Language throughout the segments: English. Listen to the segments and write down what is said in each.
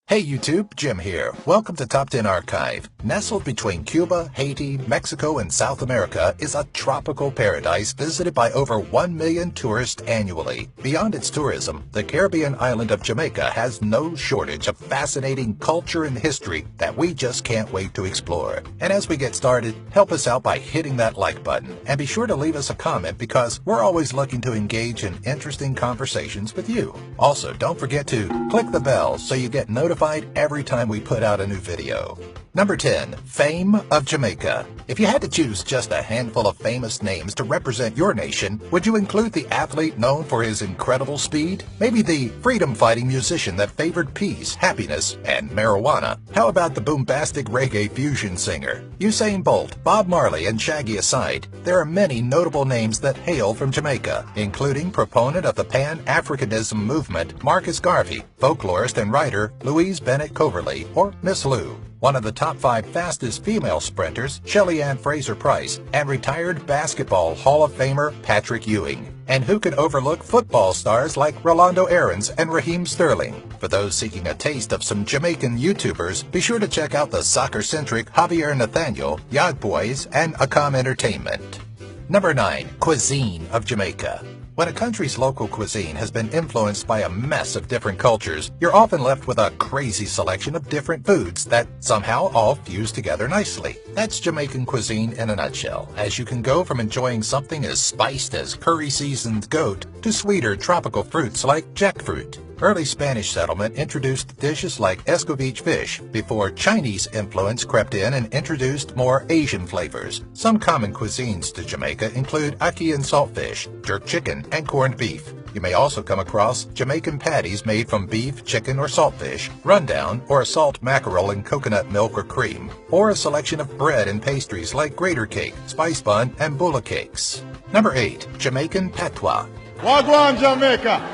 Hey YouTube, Jim here. Welcome to Top 10 Archive. Nestled between Cuba, Haiti, Mexico, and South America is a tropical paradise visited by over 1 million tourists annually. Beyond its tourism, the Caribbean island of Jamaica has no shortage of fascinating culture and history that we just can't wait to explore. And as we get started, help us out by hitting that like button. And be sure to leave us a comment because we're always looking to engage in interesting conversations with you. Also, don't forget to click the bell so you get notified every time we put out a new video. Number 10. Fame of Jamaica. If you had to choose just a handful of famous names to represent your nation, would you include the athlete known for his incredible speed? Maybe the freedom-fighting musician that favored peace, happiness, and marijuana? How about the bombastic reggae fusion singer? Usain Bolt, Bob Marley, and Shaggy aside, there are many notable names that hail from Jamaica, including proponent of the Pan-Africanism movement Marcus Garvey, folklorist and writer Louise Bennett Coverley, or Miss Lou, one of the top 5 fastest female sprinters, Shelly Ann Fraser-Pryce, and retired basketball Hall of Famer Patrick Ewing. And who could overlook football stars like Rolando Aarons and Raheem Sterling? For those seeking a taste of some Jamaican YouTubers, be sure to check out the soccer-centric Javier Nathaniel, Yacht Boys, and Akam Entertainment. Number 9. Cuisine of Jamaica. When a country's local cuisine has been influenced by a mess of different cultures, you're often left with a crazy selection of different foods that somehow all fuse together nicely. That's Jamaican cuisine in a nutshell, as you can go from enjoying something as spiced as curry-seasoned goat to sweeter tropical fruits like jackfruit. Early Spanish settlement introduced dishes like escovitch fish before Chinese influence crept in and introduced more Asian flavors. Some common cuisines to Jamaica include ackee and saltfish, jerk chicken, and corned beef. You may also come across Jamaican patties made from beef, chicken, or saltfish, rundown, or a salt mackerel in coconut milk or cream, or a selection of bread and pastries like grater cake, spice bun, and bulla cakes. Number 8. Jamaican patois. Wagwan, Jamaica!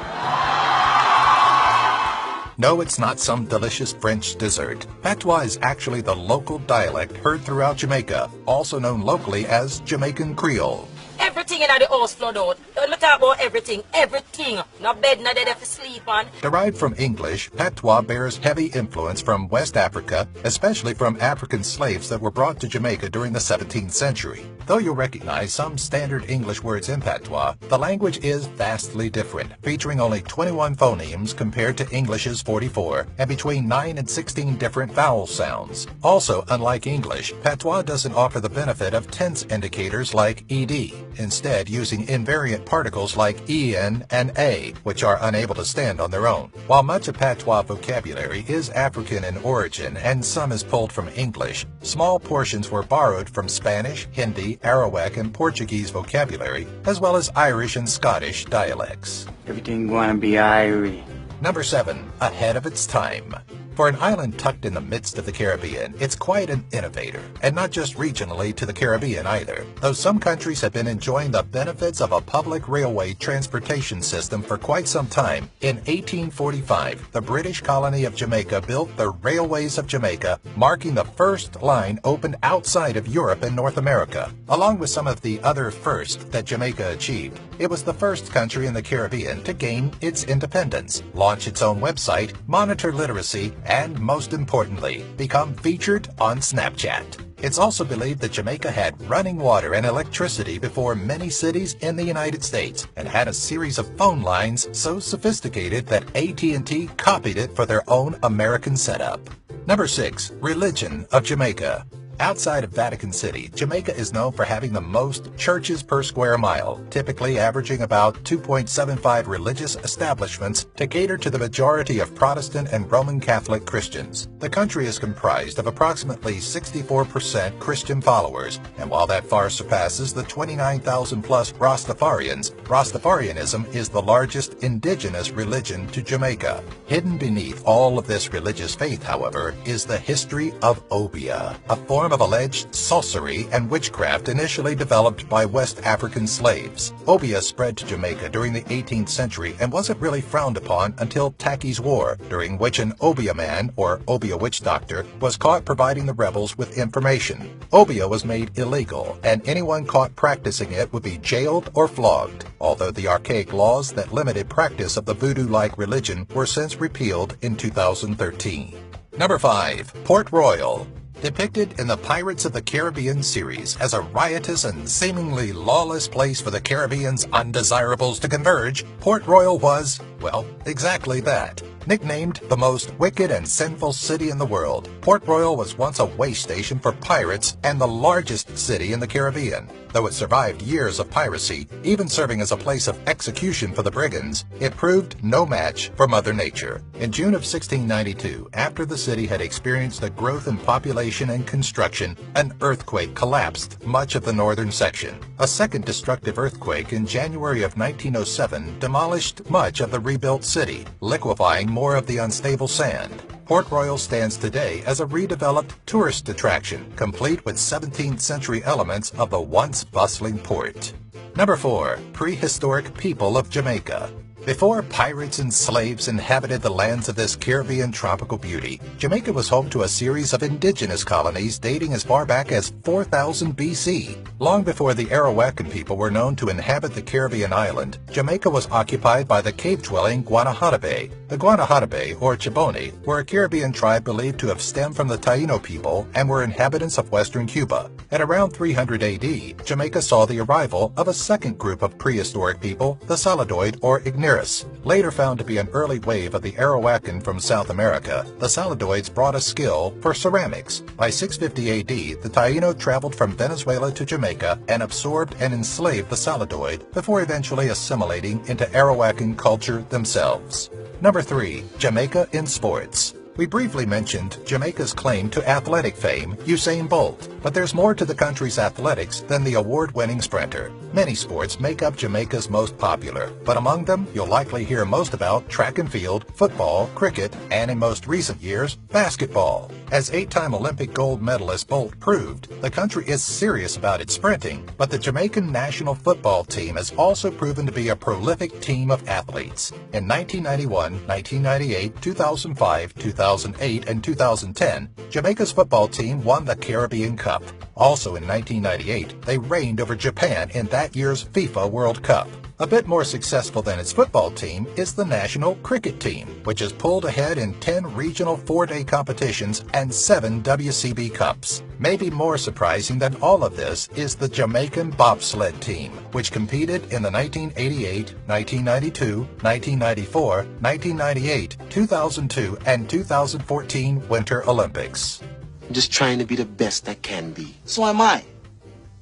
No, it's not some delicious French dessert. Patois is actually the local dialect heard throughout Jamaica, also known locally as Jamaican Creole. Everything in the house flood out. Don't talk about everything. No bed, no dead for sleep on. Derived from English, patois bears heavy influence from West Africa, especially from African slaves that were brought to Jamaica during the 17th century. Though you'll recognize some standard English words in patois, the language is vastly different, featuring only 21 phonemes compared to English's 44, and between 9 and 16 different vowel sounds. Also, unlike English, patois doesn't offer the benefit of tense indicators like ed, instead using invariant particles like en and a, which are unable to stand on their own. While much of patois vocabulary is African in origin and some is pulled from English, small portions were borrowed from Spanish, Hindi, Arawak, and Portuguese vocabulary, as well as Irish and Scottish dialects. Everything gonna be Irie. Number 7. Ahead of its time. For an island tucked in the midst of the Caribbean, it's quite an innovator, and not just regionally to the Caribbean either. Though some countries have been enjoying the benefits of a public railway transportation system for quite some time, in 1845, the British colony of Jamaica built the Railways of Jamaica, marking the first line opened outside of Europe and North America. Along with some of the other firsts that Jamaica achieved, it was the first country in the Caribbean to gain its independence, launch its own website, monitor literacy, and most importantly, become featured on Snapchat. It's also believed that Jamaica had running water and electricity before many cities in the United States and had a series of phone lines so sophisticated that AT&T copied it for their own American setup. Number 6. Religion of Jamaica. Outside of Vatican City, Jamaica is known for having the most churches per square mile, typically averaging about 2.75 religious establishments to cater to the majority of Protestant and Roman Catholic Christians. The country is comprised of approximately 64% Christian followers, and while that far surpasses the 29,000 plus Rastafarians, Rastafarianism is the largest indigenous religion to Jamaica. Hidden beneath all of this religious faith, however, is the history of obeah, a form of alleged sorcery and witchcraft initially developed by West African slaves. Obeah spread to Jamaica during the 18th century and wasn't really frowned upon until Tacky's War, during which an Obeah man, or Obeah witch doctor, was caught providing the rebels with information. Obeah was made illegal, and anyone caught practicing it would be jailed or flogged, although the archaic laws that limited practice of the voodoo-like religion were since repealed in 2013. Number 5. Port Royal. Depicted in the Pirates of the Caribbean series as a riotous and seemingly lawless place for the Caribbean's undesirables to converge, Port Royal was, well, exactly that. Nicknamed the most wicked and sinful city in the world, Port Royal was once a way station for pirates and the largest city in the Caribbean. Though it survived years of piracy, even serving as a place of execution for the brigands, it proved no match for Mother Nature. In June of 1692, after the city had experienced a growth in population and construction, an earthquake collapsed much of the northern section. A second destructive earthquake in January of 1907 demolished much of the rebuilt city, liquefying more of the unstable sand. Port Royal stands today as a redeveloped tourist attraction, complete with 17th century elements of the once bustling port. Number 4. Prehistoric people of Jamaica. Before pirates and slaves inhabited the lands of this Caribbean tropical beauty, Jamaica was home to a series of indigenous colonies dating as far back as 4000 BC. Long before the Arawakan people were known to inhabit the Caribbean island, Jamaica was occupied by the cave-dwelling Guanahatabe. The Guanahatabe, or Chibone, were a Caribbean tribe believed to have stemmed from the Taino people and were inhabitants of western Cuba. At around 300 AD, Jamaica saw the arrival of a second group of prehistoric people, the Saladoid or Igneris. Later found to be an early wave of the Arawakan from South America, the Saladoids brought a skill for ceramics. By 650 AD, the Taino traveled from Venezuela to Jamaica and absorbed and enslaved the Saladoid before eventually assimilating into Arawakan culture themselves. Number 3. Jamaica in sports. We briefly mentioned Jamaica's claim to athletic fame, Usain Bolt, but there's more to the country's athletics than the award-winning sprinter. Many sports make up Jamaica's most popular, but among them you'll likely hear most about track and field, football, cricket, and in most recent years, basketball. As 8-time Olympic gold medalist Bolt proved, the country is serious about its sprinting, but the Jamaican national football team has also proven to be a prolific team of athletes. In 1991, 1998, 2005, 2008, and 2010, Jamaica's football team won the Caribbean Cup. Also in 1998, they reigned over Japan in that year's FIFA World Cup. A bit more successful than its football team is the national cricket team, which has pulled ahead in 10 regional 4-day competitions and 7 WCB Cups. Maybe more surprising than all of this is the Jamaican bobsled team, which competed in the 1988, 1992, 1994, 1998, 2002, and 2014 Winter Olympics. I'm just trying to be the best I can be. So am I.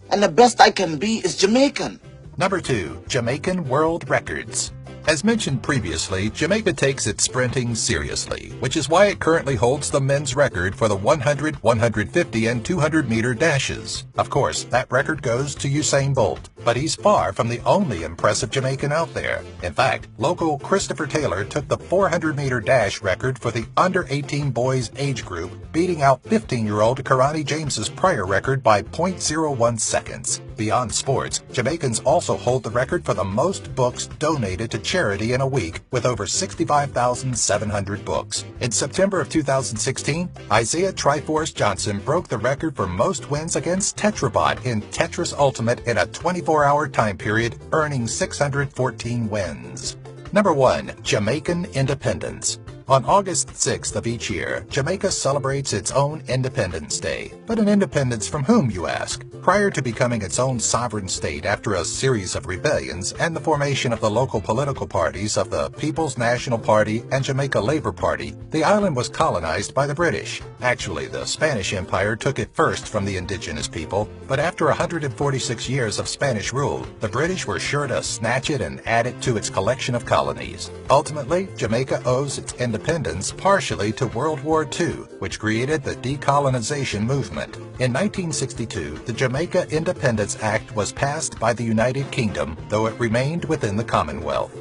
And the best I can be is Jamaican. Number 2. Jamaican World Records. As mentioned previously, Jamaica takes its sprinting seriously, which is why it currently holds the men's record for the 100, 150, and 200-meter dashes. Of course, that record goes to Usain Bolt, but he's far from the only impressive Jamaican out there. In fact, local Christopher Taylor took the 400-meter dash record for the under-18 boys age group, beating out 15-year-old Karani James's prior record by 0.01 seconds. Beyond sports, Jamaicans also hold the record for the most books donated to charity in a week, with over 65,700 books. In September of 2016, Isaiah Triforce Johnson broke the record for most wins against Tetrabot in Tetris Ultimate in a 24-hour time period, earning 614 wins. Number 1. Jamaican Independence. On August 6th of each year, Jamaica celebrates its own Independence Day. But an independence from whom, you ask? Prior to becoming its own sovereign state after a series of rebellions and the formation of the local political parties of the People's National Party and Jamaica Labour Party, the island was colonized by the British. Actually, the Spanish Empire took it first from the indigenous people, but after 146 years of Spanish rule, the British were sure to snatch it and add it to its collection of colonies. Ultimately, Jamaica owes its independence partially to World War II, which created the decolonization movement. In 1962, the Jamaica Independence Act was passed by the United Kingdom, though it remained within the Commonwealth.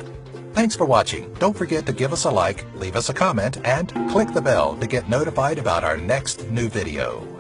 Thanks for watching. Don't forget to give us a like, leave us a comment, and click the bell to get notified about our next new video.